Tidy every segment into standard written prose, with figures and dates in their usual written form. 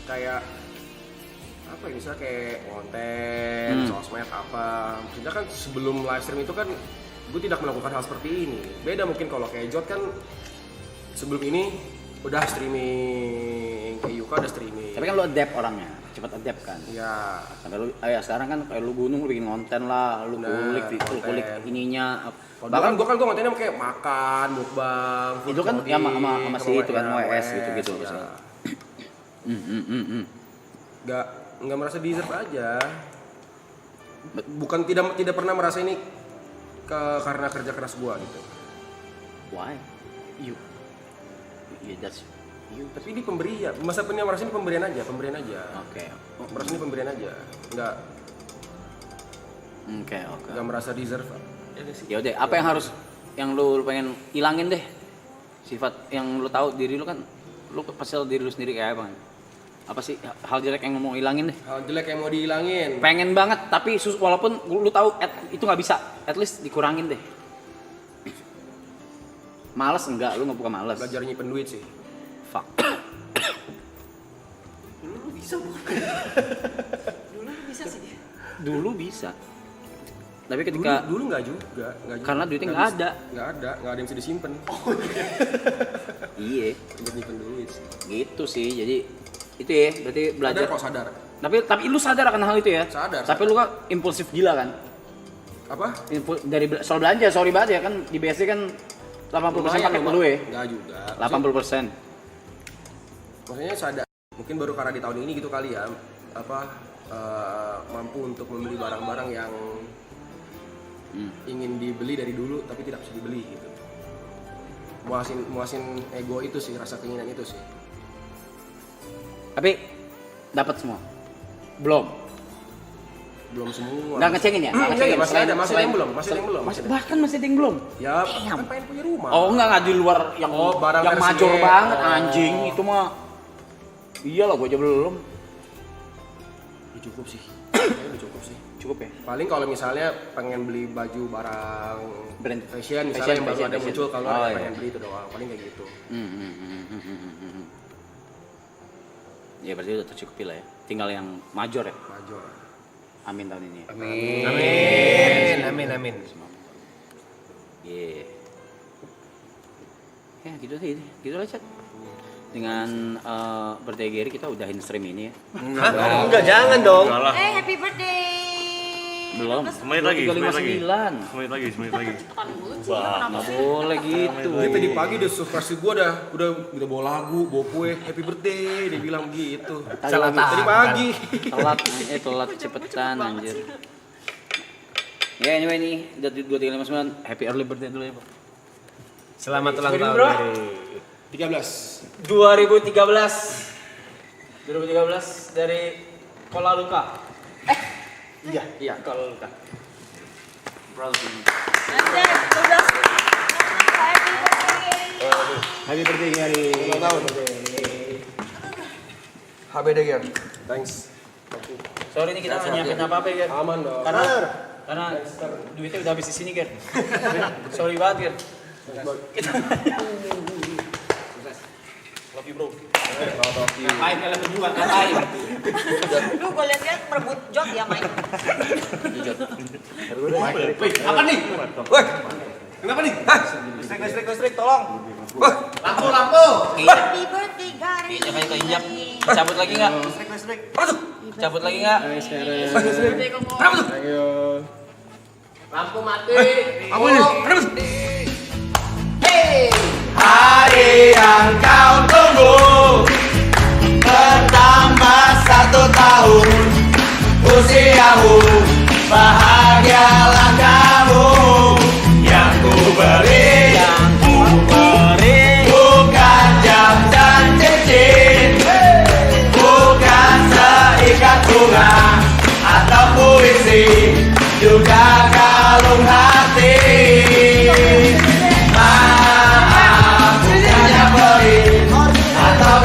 kayak apa ya, misalnya kayak konten, sosmed apa. Maksudnya kan sebelum live stream itu kan gue tidak melakukan hal seperti ini. Beda mungkin kalau kayak Jot kan sebelum ini udah streaming, kayak Yuka udah streaming. Tapi kan lu adapt orangnya, cepat adapt kan. Iya. Sampai lu, sekarang kan kayak lu gunung lu bikin konten lah, lu kulik ininya. Bahkan gue kontennya kayak makan, mukbang, itu kan ya sama si itu kan WS gitu. Nggak merasa deserve aja. Bukan tidak pernah merasa ini karena kerja keras gua gitu. Why? You. Yeah, that's you. Tapi ini pemberian. Masa punya merasa ini pemberian aja. Oke. Merasa ini pemberian aja. Nggak. Oke. Nggak merasa deserve. Ya udah, apa yang lu pengen hilangin deh? Sifat yang lu tahu diri lu kan, lu pasti tahu diri lu sendiri kayak apa? Apa sih hal jelek yang mau hilangin deh? Hal jelek yang mau dihilangin. Pengen banget, tapi walaupun lu tahu itu nggak bisa, at least dikurangin deh. Males enggak? Lu nggak bukan males. Belajar nyimpen duit sih. Fuck. Dulu bisa bukan? Dulu bisa sih. Dulu bisa. Tapi ketika dulu nggak juga. Karena duitnya nggak ada. Nggak ada yang bisa disimpan. Oh iya. Buat nyimpen duit sih. Gitu sih, jadi itu ya, berarti belajar. Sadar. Tapi lu sadar akan hal itu ya? Sadar. Tapi lu kan impulsif gila kan? Apa? Dari soal belanja, sorry banget ya kan di BSD kan 80% pakai lu ya? Nggak juga. 80%. Maksudnya sadar. Mungkin baru karena di tahun ini gitu kali ya, mampu untuk membeli barang-barang yang ingin dibeli dari dulu tapi tidak bisa dibeli gitu. Muasin ego itu sih, rasa keinginan itu sih. Tapi dapat semua? Belum Semua. Nggak ngecengin ya? Nggak ngecengin. Masih ada yang belum. Bahkan masih ada yang belum? Ya, kan pengen punya rumah. Oh nggak di luar yang barang yang versi major E. banget anjing itu mah. Iyalah gua aja belum. Ya, cukup sih. Kayaknya udah cukup sih. Cukup ya? Paling kalau misalnya pengen beli baju barang Brand fashion misalnya yang baru ada fashion. muncul, kalau Oh, pengen iya. beli itu doang, paling kayak gitu. Ya berarti udah tercukupi lah ya. Tinggal yang major ya. Major. Amin tahun ini. Amin. Iya. Ya gitu sih, gitu lah Chat. Dengan birthday Gary kita udahin stream ini ya. Enggak, jangan dong. Happy birthday. Belum. Semenit lagi. 359. Semenit lagi. Kan lucu ya, Nggak boleh gitu. Dia tadi pagi udah surprise gua udah bawa lagu, bawa kue, happy birthday, dia bilang gitu. Salah Tadi pagi. Telat cepetan anjir. Ya anyway nih, udah 2359. Happy early birthday dulu ya, Pak. Selamat ulang Sorry, tahun bro. dari 13. 2013 dari Kola Luka. Iya, Kola Luka. Browsing. Anjir, udah. Happy birthday. Happy birthday Gary. Ulang tahun. HBD Ger. Thanks. Sorry nih kita nggak nyiapin apa-apa ya, Ger. Aman dong. Karena duitnya udah habis di sini, Ger. Sorry banget, Ger. Love you, bro. Ngapain kalian berdua? Ngapain? Lu gue lihat merebut jok ya, Mike. Apa nih? Woi. Kenapa nih? Hah? Listrik, tolong. Wah, Lampu. Happy birthday, Gary. Kayaknya kayak keinjak. Cabut lagi nggak? Cabut lagi nggak? kenapa tuh? Lampu mati. Apa ini? Kenapa tuh? Hari yang kau tunggu bertambah 1 tahun usiamu, bahagialah kamu. Yang ku beri bukan jam dan cincin, bukan seikat bunga atau puisi, juga kalung hati. Maaf bukannya pelit atau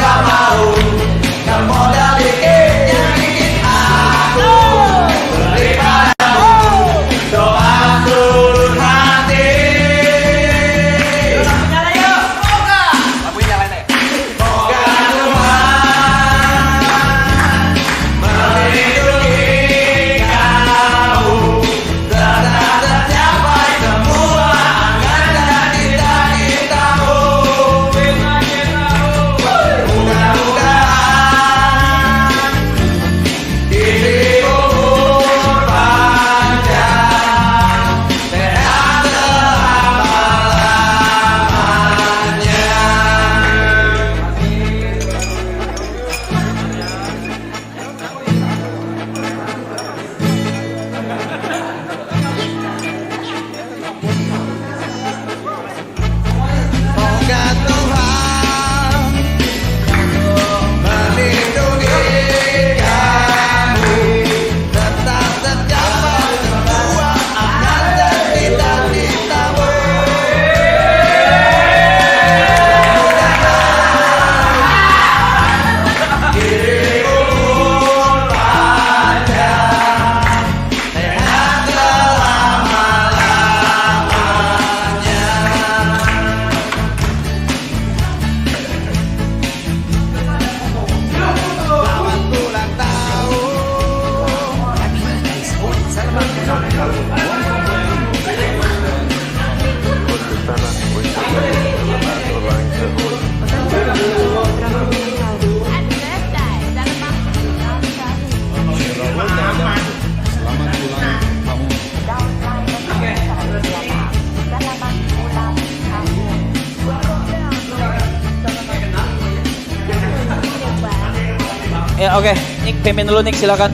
Ya oke, Nick pimpin dulu Nick silakan.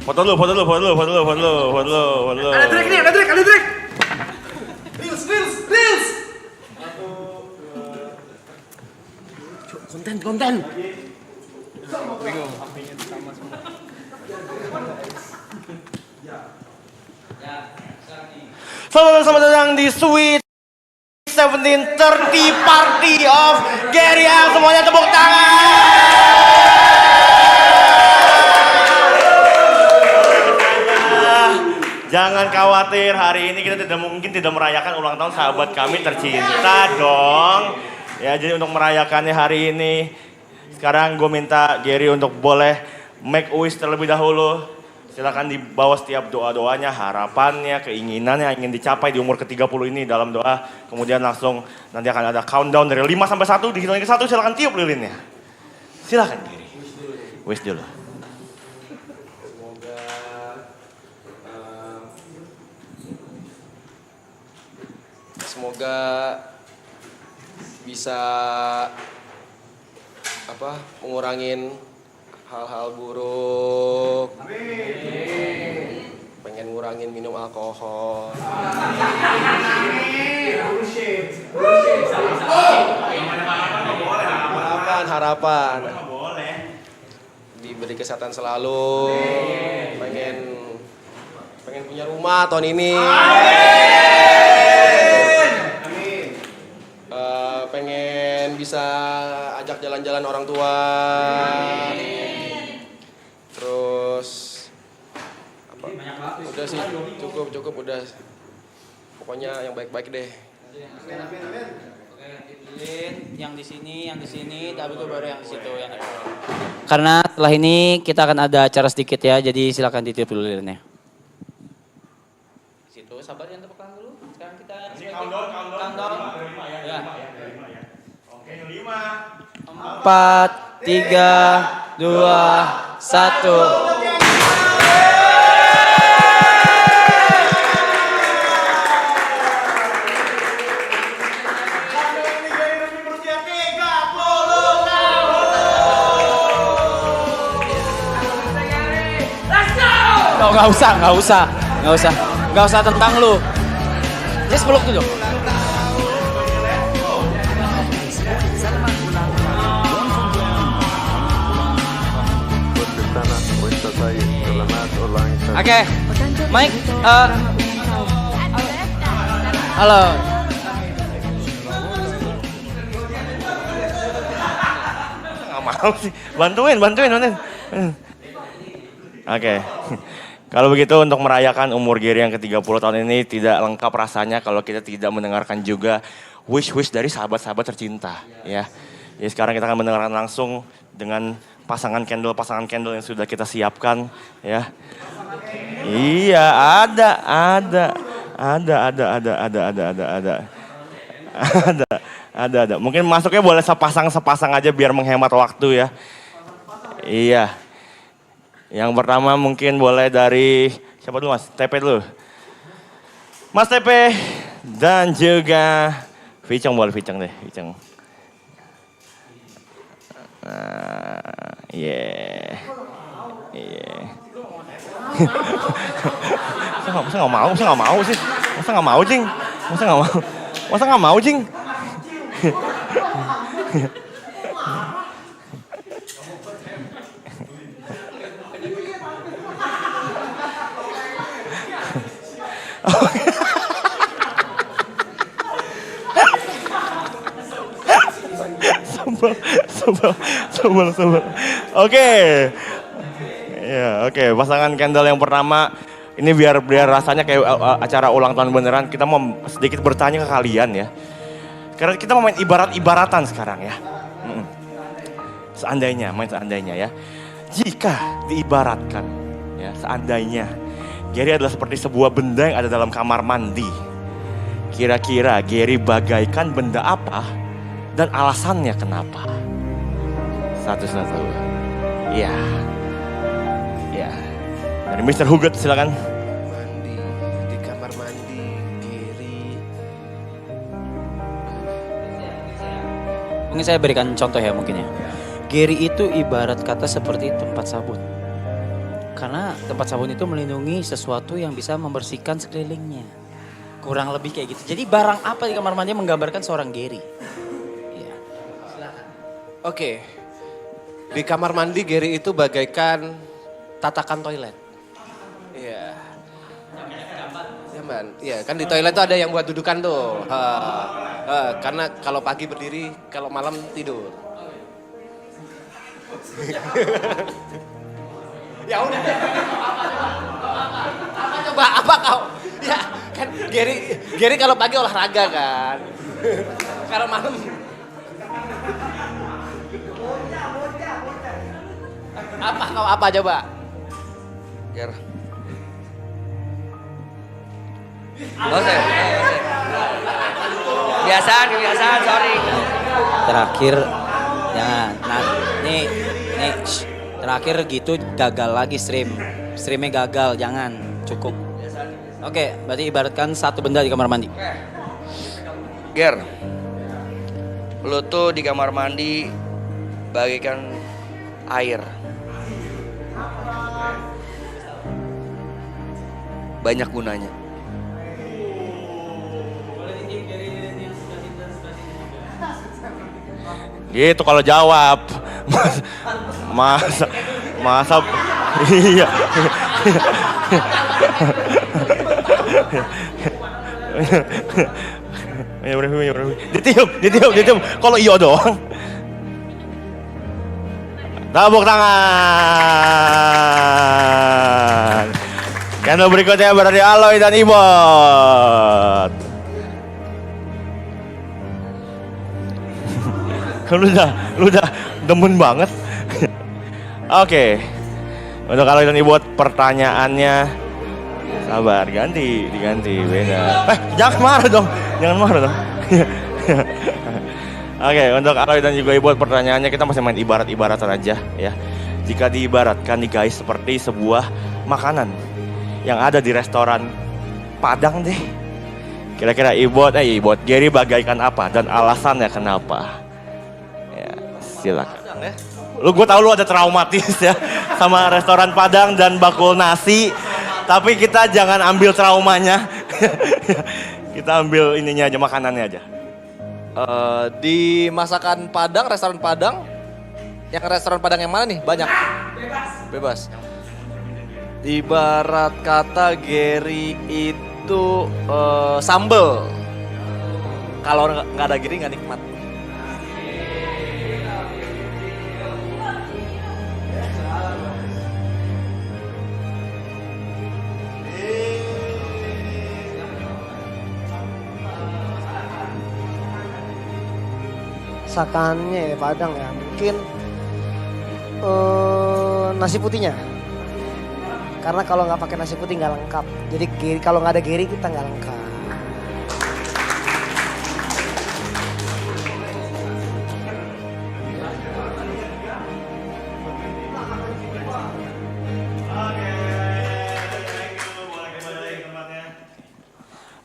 Foto dulu. Ada trik nih, ada trik. Reels. Konten. Selamat datang di Sweet 17 30 Party of Gary. Semuanya tepuk tangan. Jangan khawatir, hari ini kita mungkin tidak merayakan ulang tahun sahabat kami tercinta dong. Ya, jadi untuk merayakannya hari ini, sekarang gue minta Gary untuk boleh make a wish terlebih dahulu. Silakan dibawa setiap doa-doanya, harapannya, keinginannya yang ingin dicapai di umur ke-30 ini dalam doa. Kemudian langsung nanti akan ada countdown dari 5 sampai 1, dihitung ke 1 silakan tiup lilinnya. Silakan Gary. Wish dulu. Semoga bisa mengurangin hal-hal buruk. Pengen ngurangin minum alkohol. Harapan. Diberi kesehatan selalu. Pengen punya rumah tahun ini. Pengen bisa ajak jalan-jalan orang tua. Terus udah sih, cukup udah. Pokoknya yang baik-baik deh. Yang di sini, tapi itu baru yang di situ yang. Karena setelah ini kita akan ada acara sedikit ya, jadi silakan ditiup dulu lilinnya. Situ sabar yang tepuk tangan dulu. Sekarang kita countdown. Ya. Oke, 5, 4, 3, 2, 1. Nggak usah tentang lu. Just peluk dulu. Oke, Mike, halo. nggak mau sih. Bantuin. Oke. Kalau begitu untuk merayakan umur Gary yang ke-30 tahun ini tidak lengkap rasanya kalau kita tidak mendengarkan juga wish dari sahabat-sahabat tercinta, ya. Ya sekarang kita akan mendengarkan langsung dengan pasangan candle yang sudah kita siapkan, ya. Iya, ada. Mungkin masuknya boleh sepasang aja biar menghemat waktu, ya. Iya. Yang pertama mungkin boleh dari siapa dulu Mas? TP dulu. Mas TP dan juga Viceng boleh Viceng deh, Viceng. Masa nggak mau, Jing? Sebel. Oke. Ya, oke. Pasangan candle yang pertama ini biar rasanya kayak acara ulang tahun beneran. Kita mau sedikit bertanya ke kalian ya. Karena kita mau main ibarat-ibaratan sekarang ya. Seandainya ya. Jika diibaratkan ya, seandainya Gary adalah seperti sebuah benda yang ada dalam kamar mandi. Kira-kira Gary bagaikan benda apa dan alasannya kenapa? Satu-satu. Ya. Dari Mr. Hugot silakan. Mandi. Mungkin saya berikan contoh ya mungkin ya. Gary itu ibarat kata seperti tempat sabun. Karena tempat sabun itu melindungi sesuatu yang bisa membersihkan sekelilingnya. Kurang lebih kayak gitu. Jadi barang apa di kamar mandi menggambarkan seorang Gary? Iya. Oke. Di kamar mandi Gary itu bagaikan tatakan toilet. Iya. Nyaman. Iya, kan di toilet tuh ada yang buat dudukan tuh. Karena kalau pagi berdiri, kalau malam tidur. Ya udah. Apa coba? Apa kau? Ya kan Gary kalau pagi olahraga kan. Kalau malam. Apa kau apa coba? Ger. Oh, saya. Kebiasaan, sorry. Terakhir jangan. Nah, nih shh. Terakhir gitu gagal lagi streamnya gagal, jangan, cukup. Oke, berarti ibaratkan satu benda di kamar mandi. Ger. Lu tuh di kamar mandi bagaikan air. Banyak gunanya. Gitu kalau jawab. Masa iya. Ditiup. Kalau iya doang. Tepuk tangan. Channel berikutnya berarti Aloy dan Ibot. Lu udah demen banget. Oke. Untuk Aloy dan Ibot pertanyaannya sabar, diganti beda. Jangan marah dong. Oke, untuk Aloy dan juga Ibot pertanyaannya kita masih main ibarat-ibaratan aja ya. Jika diibaratkan nih guys seperti sebuah makanan yang ada di restoran Padang deh. Kira-kira Ibot Gary bagaikan apa dan alasannya kenapa? Ya, silakan. Gue tahu lu ada traumatis ya sama restoran Padang dan bakul nasi. Tapi kita jangan ambil traumanya. Kita ambil ininya aja, makanannya aja. Di masakan Padang, restoran Padang, yang restoran Padang yang mana nih? Banyak. Bebas. Ibarat kata Gary itu sambel. Kalau nggak ada Gary nggak nikmat. Masakannya ya Padang ya, mungkin nasi putihnya. Karena kalau nggak pakai nasi putih nggak lengkap. Jadi kalau nggak ada Gary kita nggak lengkap.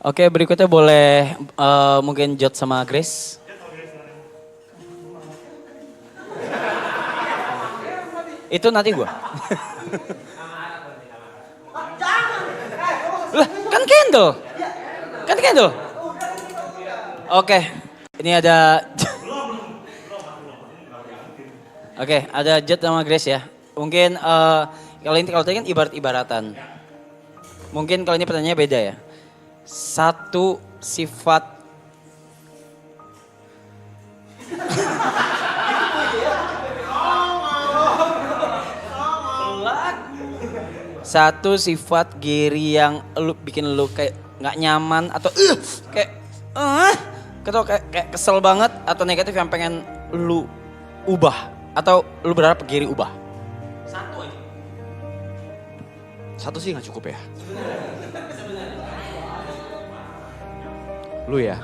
Oke, berikutnya boleh mungkin Jot sama Grace. Itu nanti gua. Lah, kan candle. Oke, ini ada. Oke, ada Jot sama Grace ya. Mungkin kalau tadi kan ibarat-ibaratan. Mungkin kalau ini pertanyaannya beda ya. Satu sifat Gary yang bikin lu kayak nggak nyaman atau kayak kesel banget atau negatif yang pengen lu ubah atau lu berharap Gary ubah. Satu aja. Satu sih nggak cukup ya. Lu ya.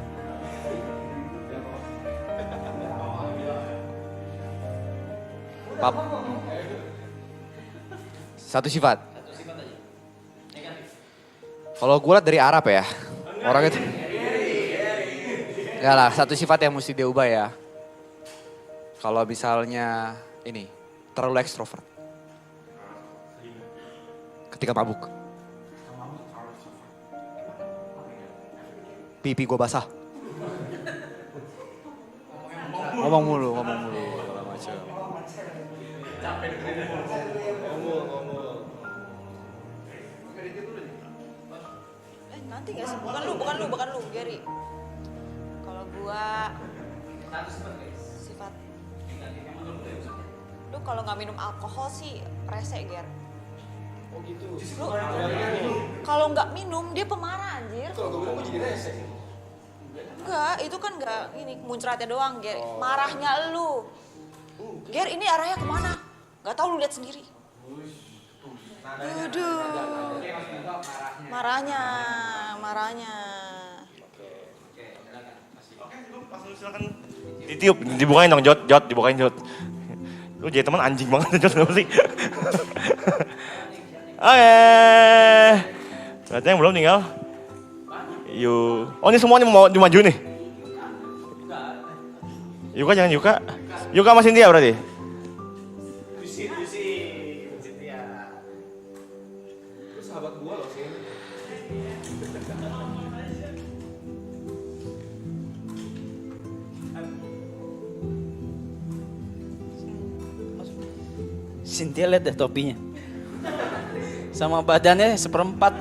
Pap. Satu sifat. Kalau gue liat dari Arab ya, orang itu. Enggak lah, satu sifat yang mesti dia ubah ya. Kalau misalnya ini terlalu ekstrovert. Ketika mabuk. Pipi gue basah. Ngomong mulu segala macam. Nanti gak sih? Bukan lu, Gary. Kalau gua sifat. Lu kalau nggak minum alkohol sih rese, Ger. Oh gitu. Lu kalau nggak minum dia pemarah anjir. Kalau gue minum gue jadi rese. Enggak, itu kan nggak ini muncratnya doang, Ger. Marahnya lu. Ger, ini arahnya kemana? Nggak tahu, lu lihat sendiri. Aduh. Marahnya. Langsung silakan ditiup, dibukain dong Jot, dibukain Jot. Lu jadi teman anjing banget Jot, kenapa sih? Oke. Berarti yang belum tinggal. Oh ini semuanya mau maju nih? Yuka jangan Yuka. Yuka sama Cynthia berarti? Lu sahabat gue loh sih. Cynthia lihat deh topinya. Sama badannya seperempat.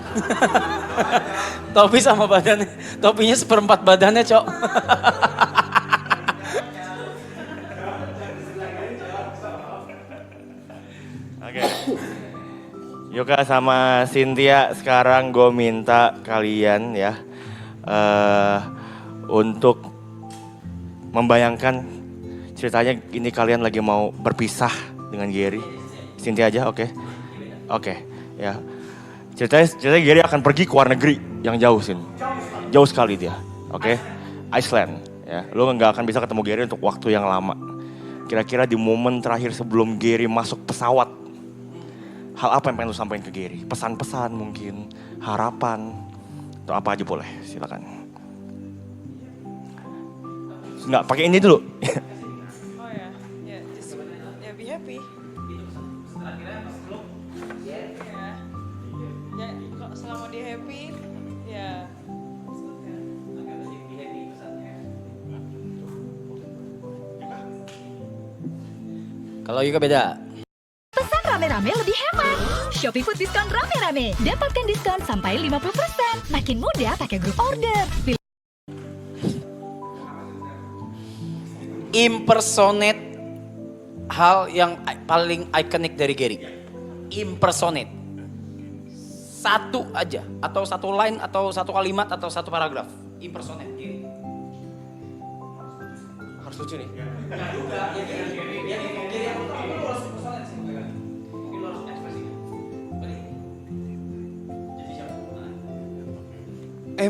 Topi sama badannya. Topinya seperempat badannya, Cok. Oke. Yuka sama Cynthia sekarang gue minta kalian ya untuk membayangkan ceritanya ini kalian lagi mau berpisah dengan Gary. Cynthia aja, oke. Oke, ya. Ceritanya Gary akan pergi ke luar negeri yang jauh, Sin. Jauh sekali dia, oke. Iceland, ya. Lu nggak akan bisa ketemu Gary untuk waktu yang lama. Kira-kira di momen terakhir sebelum Gary masuk pesawat, hal apa yang pengen lu sampaikan ke Gary? Pesan-pesan mungkin, harapan, atau apa aja boleh, silakan. Nggak, pakai ini dulu. Oh ya, just be happy. Ya, kok selama dia happy, ya. Kalau Yuka beda. Pesan rame-rame lebih hemat. Shopee Food Diskon rame-rame. Dapatkan diskon sampai 50%. Makin mudah pakai grup order. Impersonate hal yang paling ikonik dari Gary. Impersonate. Satu aja, atau satu line, atau satu kalimat, atau satu paragraf. Impersonate Gary. Harus lucu nih.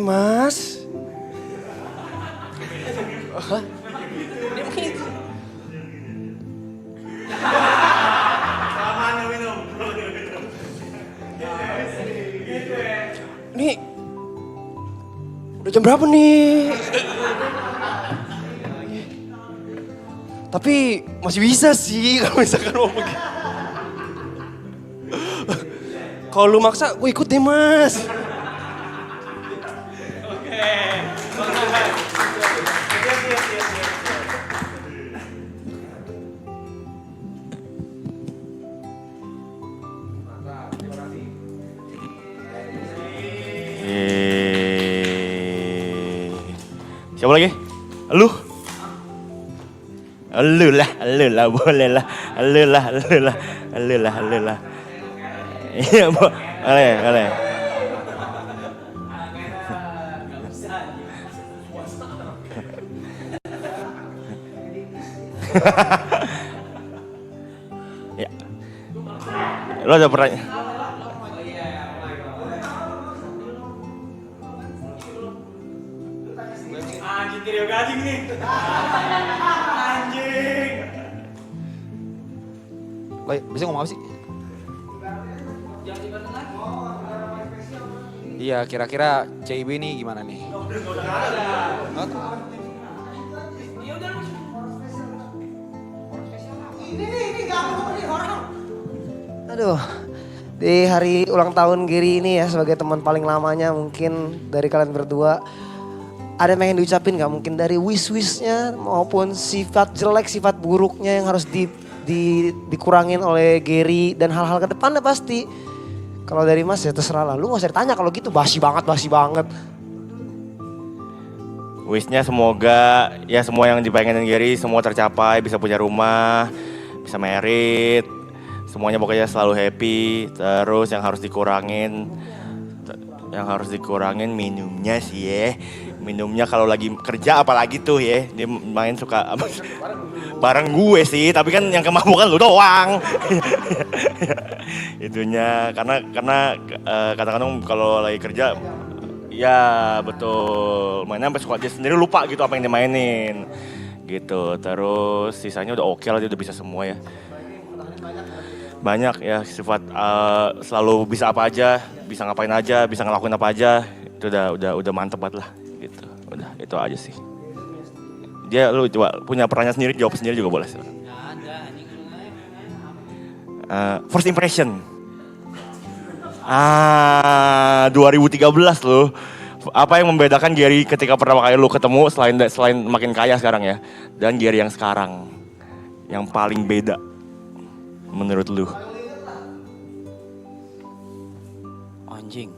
Mas. Ini udah jam berapa nih? Tapi masih bisa sih kalau misalkan mau pergi. Kalau lu maksa, gue ikut deh mas. Siapa lagi? Lu lah, boleh lah. Lu lah. Iya, boleh. Ya. Lu ada pertanyaan? Bisa ngomong apa sih? Iya, kira-kira CIB nih gimana nih? Aduh, di hari ulang tahun Gary ini ya sebagai teman paling lamanya mungkin dari kalian berdua. Ada yang pengen diucapin gak? Mungkin dari wish-wishnya maupun sifat jelek, sifat buruknya yang harus dikurangin oleh Gary dan hal-hal ke depannya pasti. Kalau dari Mas ya terserah lah, lu gak usah ditanya kalau gitu basi banget. Wishnya semoga ya semua yang dipengenin Gary semua tercapai, bisa punya rumah, bisa merit, semuanya pokoknya selalu happy. Terus yang harus dikurangin minumnya sih ya. Minumnya kalau lagi kerja apalagi tuh ya, dia main suka bareng gue sih, tapi kan yang kemabukan lu doang. Itunya karena kadang-kadang kalau lagi kerja ya betul, mainnya sampai suka dia sendiri lupa gitu apa yang dimainin gitu. Terus sisanya udah oke lah, dia udah bisa semua ya. Banyak ya sifat selalu bisa apa aja, bisa ngapain aja, bisa ngelakuin apa aja. Itu udah mantep banget lah gitu. Udah itu aja sih. Dia lu coba punya perannya sendiri, jawab sendiri juga boleh. First impression. 2013 loh. Apa yang membedakan Gary ketika pertama kali lu ketemu selain makin kaya sekarang ya, dan Gary yang sekarang yang paling beda menurut lu? Anjing.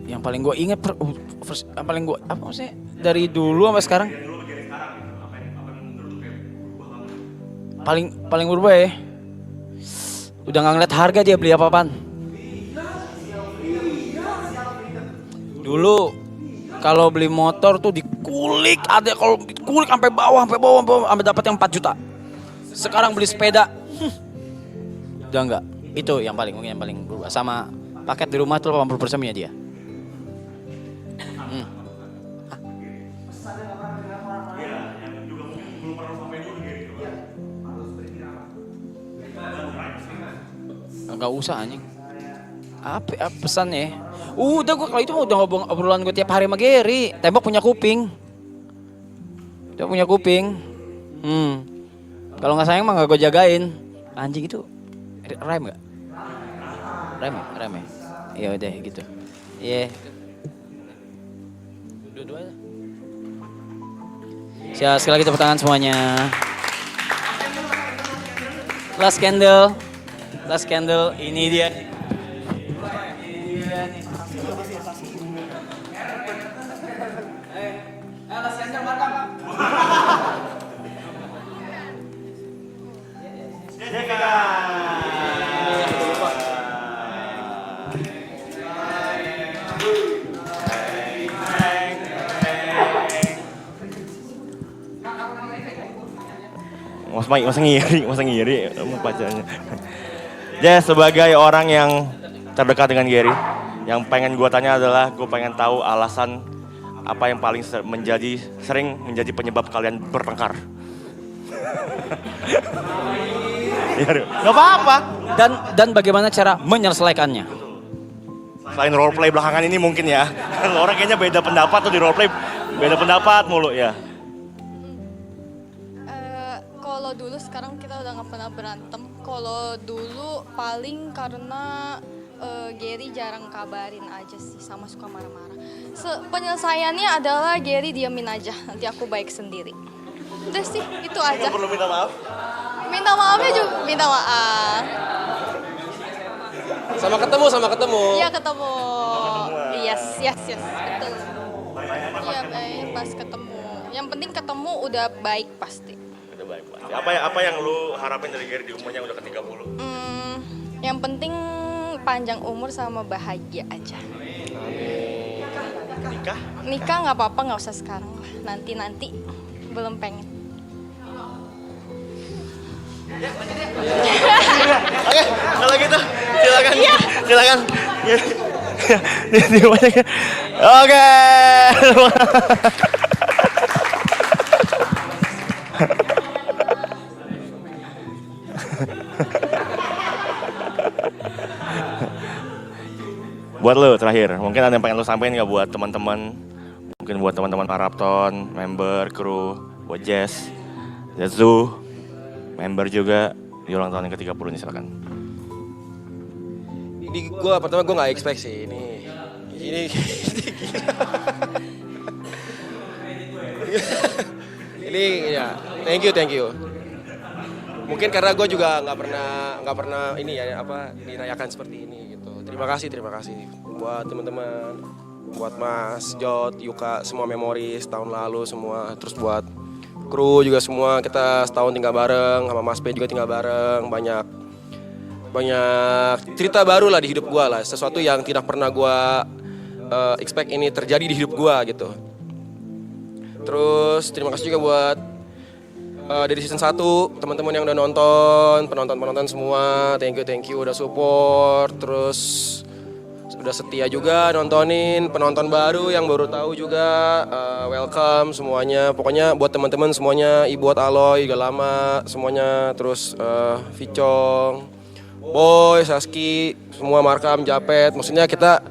Yang paling gue inget, yang paling gue apa maksudnya dari dulu sampai sekarang? Paling berubah ya. Udah nggak ngeliat harga dia beli apa-apaan. Dulu kalau beli motor tuh dikulik, ada kalau dikulik sampai bawah sampai dapat yang 4 juta. Sekarang beli sepeda, udah enggak. Itu yang paling berubah. Sama paket di rumah tuh 80% punya dia. Enggak usah anjing. Apa pesannya? Udah gue kalau itu udah obrolan gue tiap hari sama Gary. Tembok punya kuping. Dia punya kuping. Kalau nggak sayang mah nggak gue jagain. Anjing itu rhyme nggak? Rhyme ya? Iya udah gitu. Iya. Dua-dua aja. Siap, sekali lagi tepuk tangan semuanya. Last candle, ini dia. Masa ngiri sama pacarnya. Dia sebagai orang yang terdekat dengan Gary, yang pengen gue tanya adalah gue pengen tahu alasan apa yang paling sering menjadi penyebab kalian bertengkar. Gak apa-apa. Dan bagaimana cara menyelesaikannya? Selain roleplay belakangan ini mungkin ya. Orang kayaknya beda pendapat tuh di roleplay, beda pendapat mulu ya. Kalau dulu sekarang kita udah gak pernah berantem. Kalau dulu paling karena Gary jarang kabarin aja sih, sama suka marah-marah. Penyelesaiannya adalah Gary diamin aja, nanti aku baik sendiri. Udah sih, itu aja. Gak perlu minta maaf? Minta maafnya juga, minta maaf. Sama ketemu. Iya ketemu. Yes, betul. Iya, pas ketemu. Yang penting ketemu udah baik pasti. Udah baik pasti. Apa yang lu harapin dari Gary di umurnya udah ke-30? Yang penting panjang umur sama bahagia aja. Nikah nggak apa-apa, nggak usah sekarang lah. Nanti belum pengen. Oke, kalau gitu silakan. Iya. Silakan. Oke. Buat lu terakhir, mungkin ada yang pengen lu sampein nggak buat teman-teman? Mungkin buat teman-teman Marapton, member, kru, buat Jazz. Zetsu, member juga di ulang tahun yang ke-30 nih, silakan. Ini pertama gue nggak expect sih ini ini ya thank you. Mungkin karena gue juga nggak pernah ini ya dirayakan seperti ini gitu. Terima kasih buat teman-teman, buat Mas Jot, Yuka, semua memoris tahun lalu semua, terus buat kru juga semua, kita setahun tinggal bareng, sama Mas P juga tinggal bareng, banyak cerita baru lah di hidup gue lah, sesuatu yang tidak pernah gue expect ini terjadi di hidup gue gitu. Terus terima kasih juga buat dari season 1 teman-teman yang udah nonton, penonton semua, thank you udah support, terus udah setia juga nontonin, penonton baru yang baru tahu juga welcome semuanya. Pokoknya buat teman-teman semuanya, buat Aloy udah lama semuanya, terus Vicong, Boy, Saski, semua Markam, Japet, maksudnya kita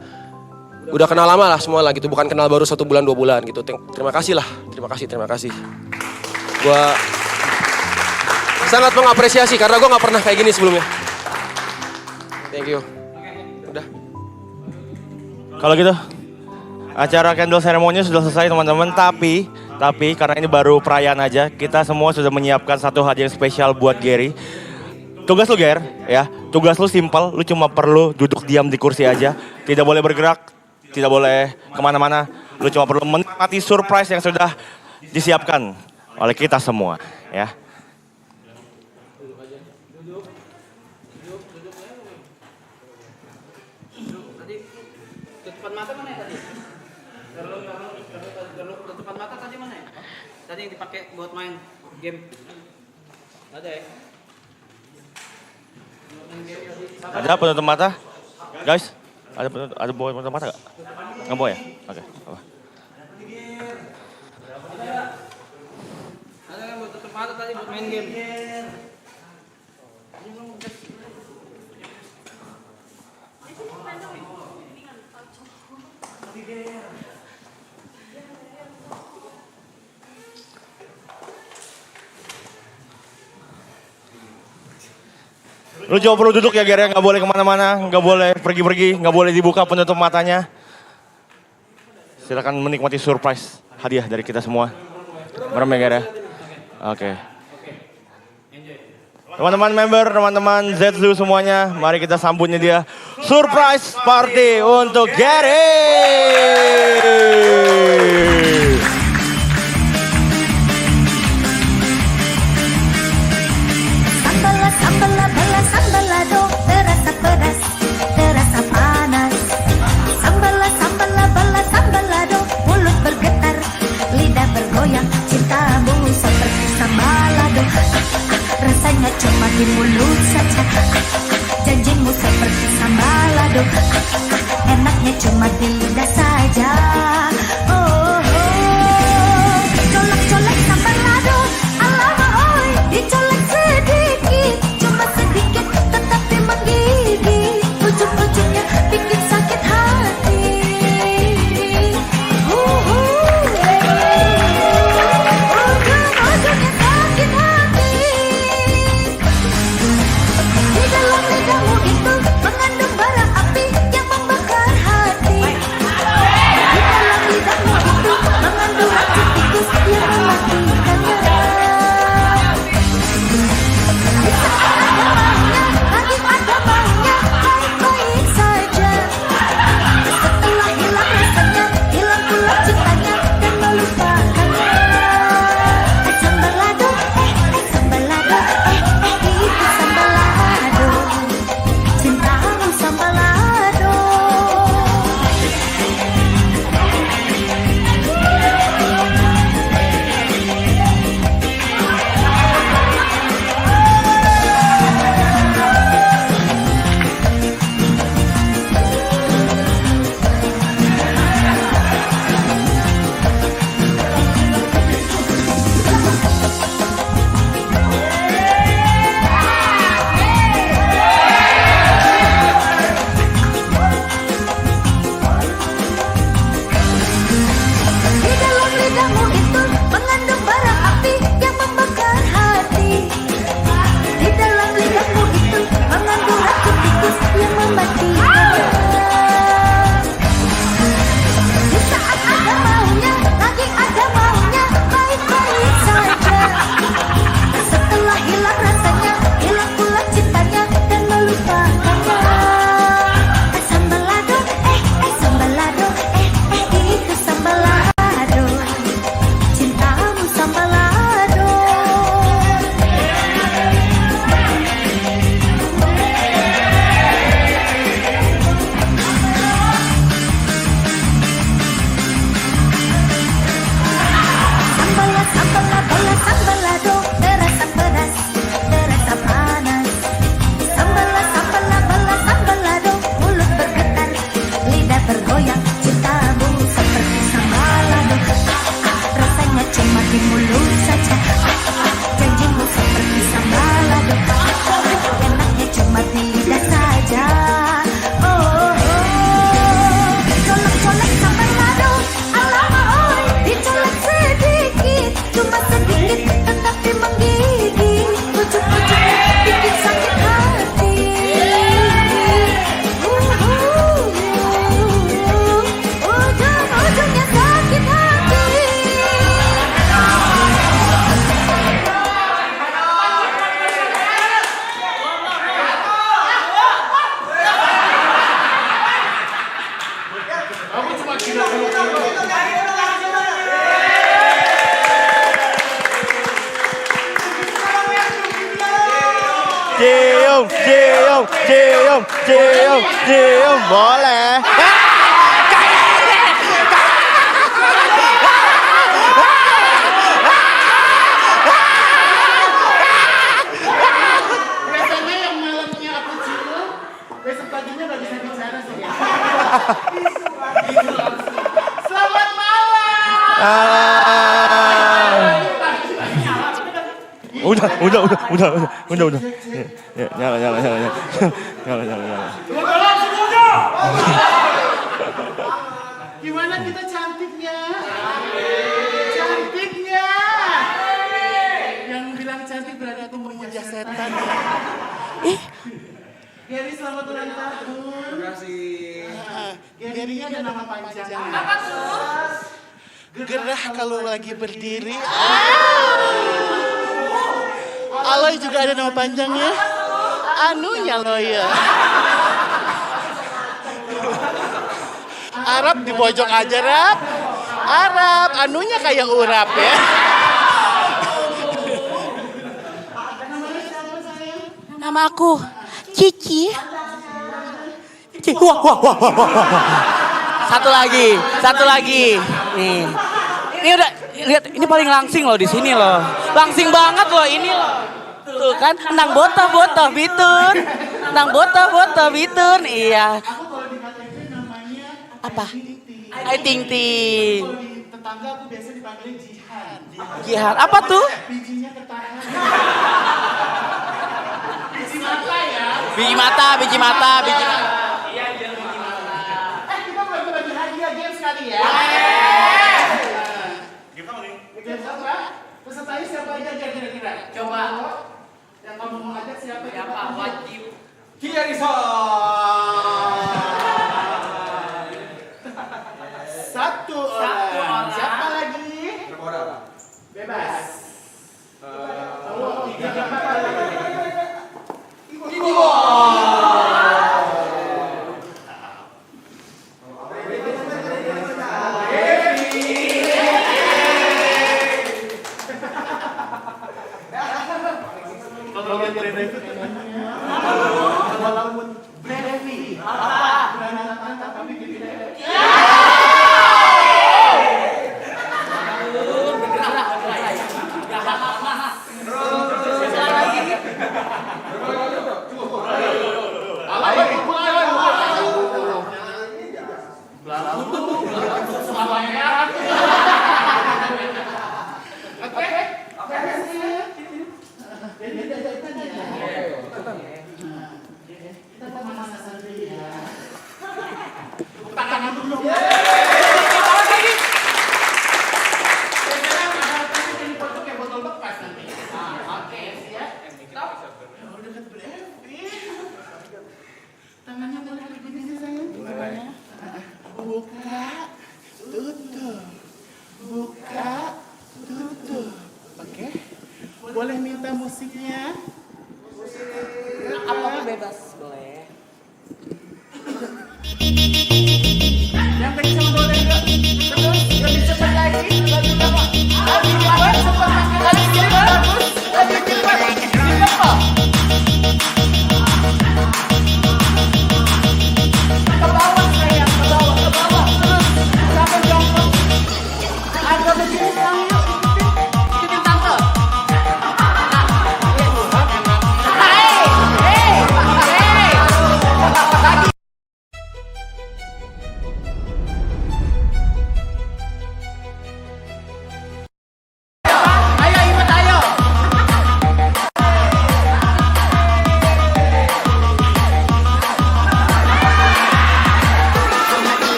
udah kenal lama lah semua lah gitu, bukan kenal baru 1 bulan 2 bulan gitu. Terima kasih lah, terima kasih. Gua sangat mengapresiasi karena gua nggak pernah kayak gini sebelumnya. Thank you. Udah. Kalau gitu, acara candle ceremony sudah selesai teman-teman, tapi karena ini baru perayaan aja, kita semua sudah menyiapkan satu hadiah yang spesial buat Gary. Tugas lu Ger, ya, tugas lu simpel, lu cuma perlu duduk diam di kursi aja, tidak boleh bergerak, tidak boleh kemana-mana, lu cuma perlu menikmati surprise yang sudah disiapkan oleh kita semua, ya. Tutupan mata mana ya tadi? Tutupan mata tadi mana ya? Tadi yang dipakai buat main game. Ada ya? Ada penutup mata? Guys, ada penutup mata gak? Nggak boleh ya? Oke, apa? Ada yang buat tutup mata tadi buat main game. Lu cuma perlu duduk ya Ger, nggak boleh kemana-mana, nggak boleh pergi-pergi, nggak boleh dibuka penutup matanya. Silakan menikmati surprise hadiah dari kita semua. Merem ya Ger ya? Oke. Teman-teman member, teman-teman Zetsu semuanya, mari kita sambutnya dia. Surprise party untuk Gary! Sambalado, terasa pedas, terasa panas. Sambalado, mulut bergetar, lidah bergoyang, cintamu seperti sambalado. Rasanya cuma di mulut saja, janjimu seperti sambalado. Enaknya cuma di lidah saja. Colek-colek sambalado, alamak oi, dicolek sedikit. Sedikit tetapi menggigit, ujung-ujungnya bikin sakit hati. Ujung-ujungnya sakit hati. Di dalam lidahmu itu mengandung bara api yang membakar hati. cium, boleh. Biasanya yang malamnya aku cium, besok paginya gak bisa bicara sih. Selamat malam. Udah. Ya, nyala. Gimana kita cantiknya? Cantiknya. Yang bilang cantik berarti aku memuja setan. Gary, selamat ulang tahun. Terima kasih. Gary-nya ada nama panjang. Apa tuh? Gerah kalau lagi berdiri. Aloy juga ada nama panjangnya. Anunya Loya. Arab di pojok aja, Rap. Arab, anunya kayak urap ya. Nama aku Cici. Wah. Satu lagi. Nih. Ini udah lihat, ini paling langsing loh di sini loh. Langsing banget loh ini loh. Tuh kan, nang boto bitun. Nang boto bitun. Iya. Apa? Ai Ting Ting. Tetangga aku biasa dipanggil Jihan. Jihan. Apa tuh? Bijinya ketahan. Biji mata. Iya, kita bagi-bagi hadiah game sekali ya. Game apa? Pesertanya siapa aja kira-kira? Coba. Yang kamu mau ajak siapa? Wajib. Satu orang. Siapa lagi? Berapa orang? Bebas. Tangannya boleh begini sih sayang. Buka, tutup. Buka, tutup. Oke. Boleh minta musiknya? Apapun bebas, boleh.